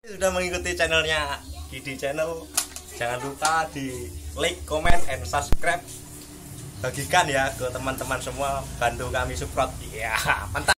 Sudah mengikuti channelnya Gidi Channel, jangan lupa di like, comment, and subscribe. Bagikan ya ke teman-teman semua, bantu kami support. Ya, mantap.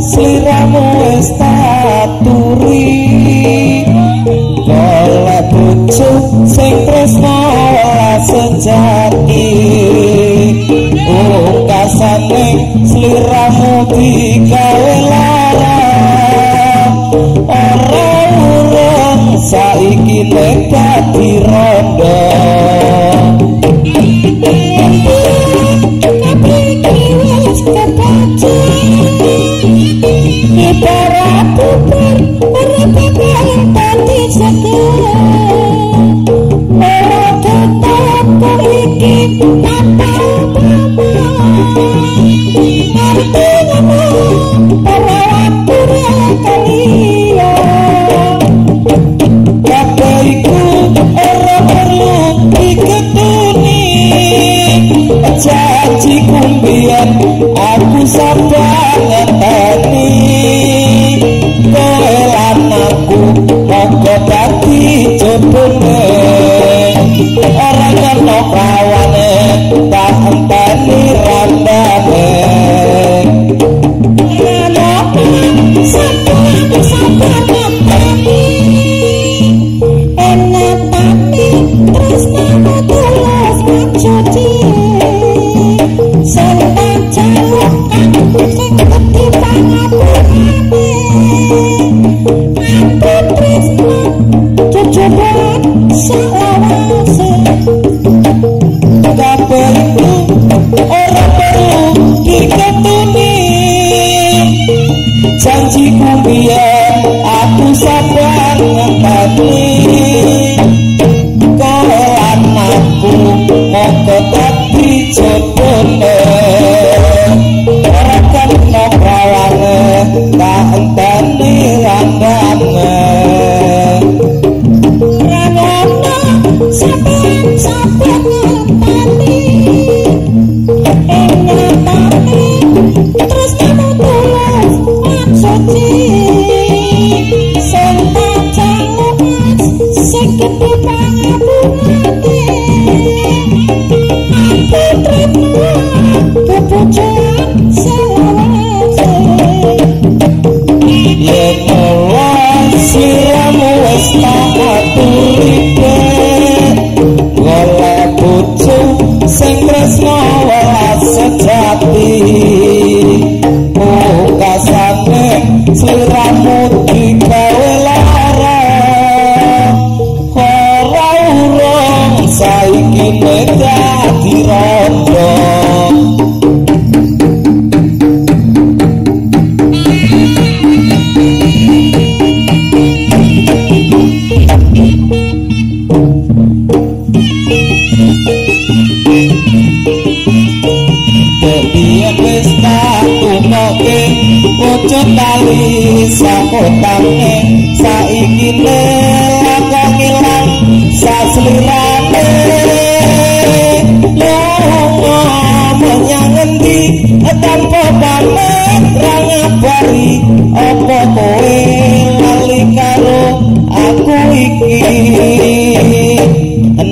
Sliramu wis tak turi golek bojo sing tresno sejati kasane sliramu digawe lara ora urung saiki nek dadi rondo para puber mereka yang tadi segar mereka tetap iki apa-apa artinya para puber kalian kabaiku orang perlu diketuni janji kumbian aku sabar ngeteni kowe lan aku monggo dadi jebone ora kena kawane tak enteni randane sabar ngenteni enak tapi tresnamu tulus mencuci senang jauh aku sing jodone ora kena prawane tak enteni randane ranono sampeyan ngenteni nyatane terus kamu tulus lan suci sing pancen sing gedhe pangabungane sing tresno welas sejati mukasane sliramu digawe lara ora urung saiki dadi rondo Pucuk tali sakotane saiki lakon ngilang saslirane lunga menyang endi tanpa pamit ra ngabari apa kowe lali karo aku iki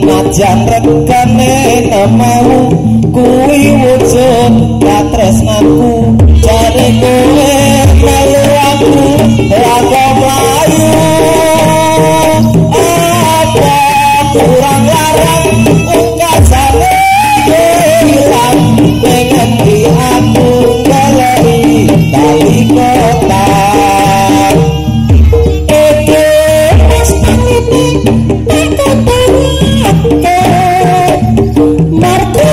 najan regane nemau kuwi wujud katresnaku jare kowe melu aku laga mlayu apa kurang larang ungkasane hilang pengen di aku galai tali kota ede mas paniti tak marko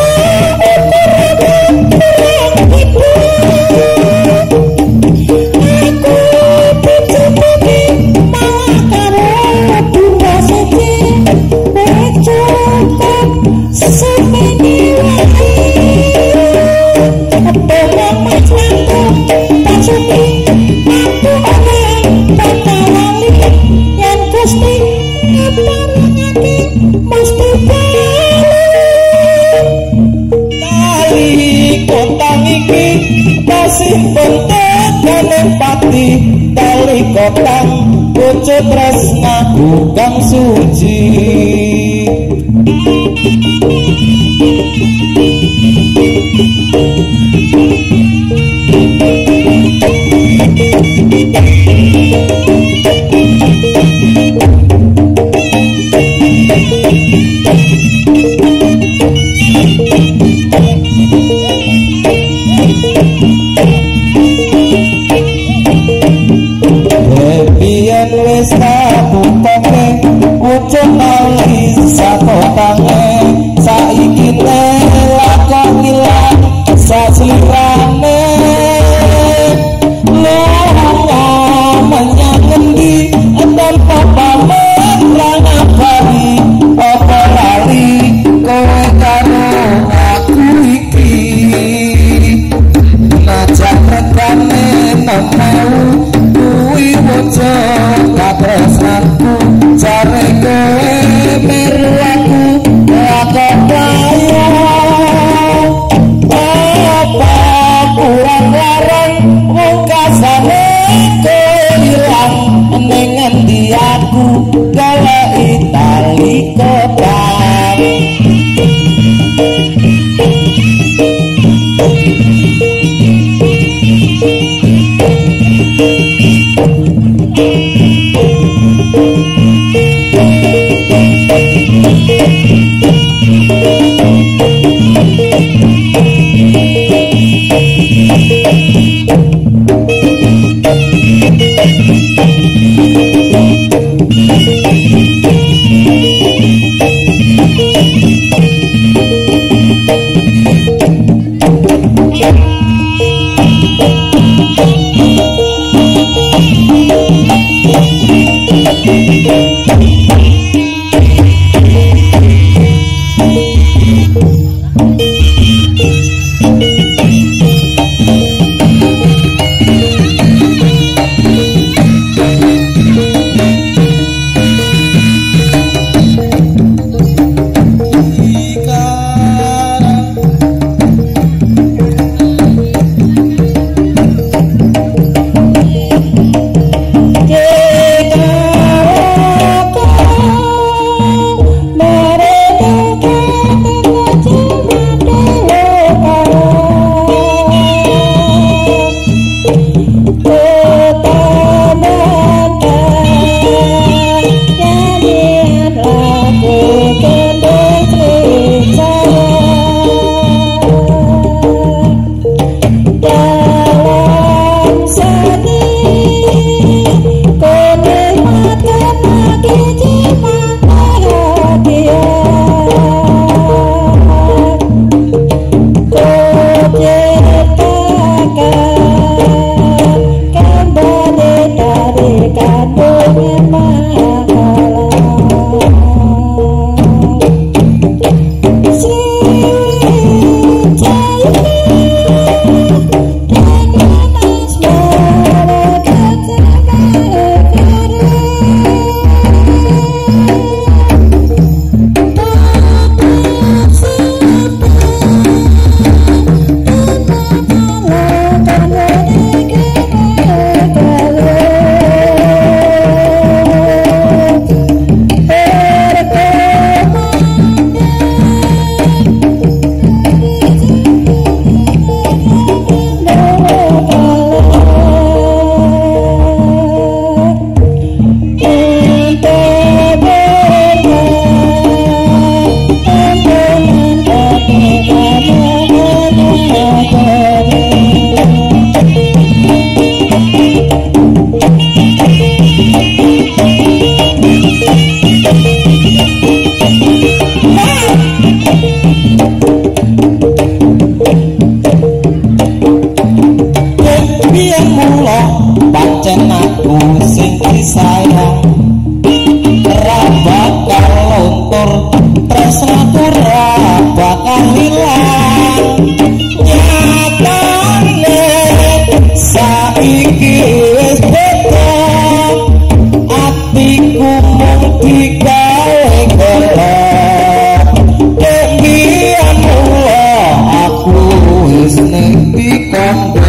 pati tali kotang pucuk tresnaku kang suci wis tak bukoke pucuk tali biyen mula pancen aku sing disayang ora bakal luntur tresnaku ora bakal ilang nyatane saiki wis beda atiku mung digawe gelo biyen mula aku wis ning pikondo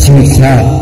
Susah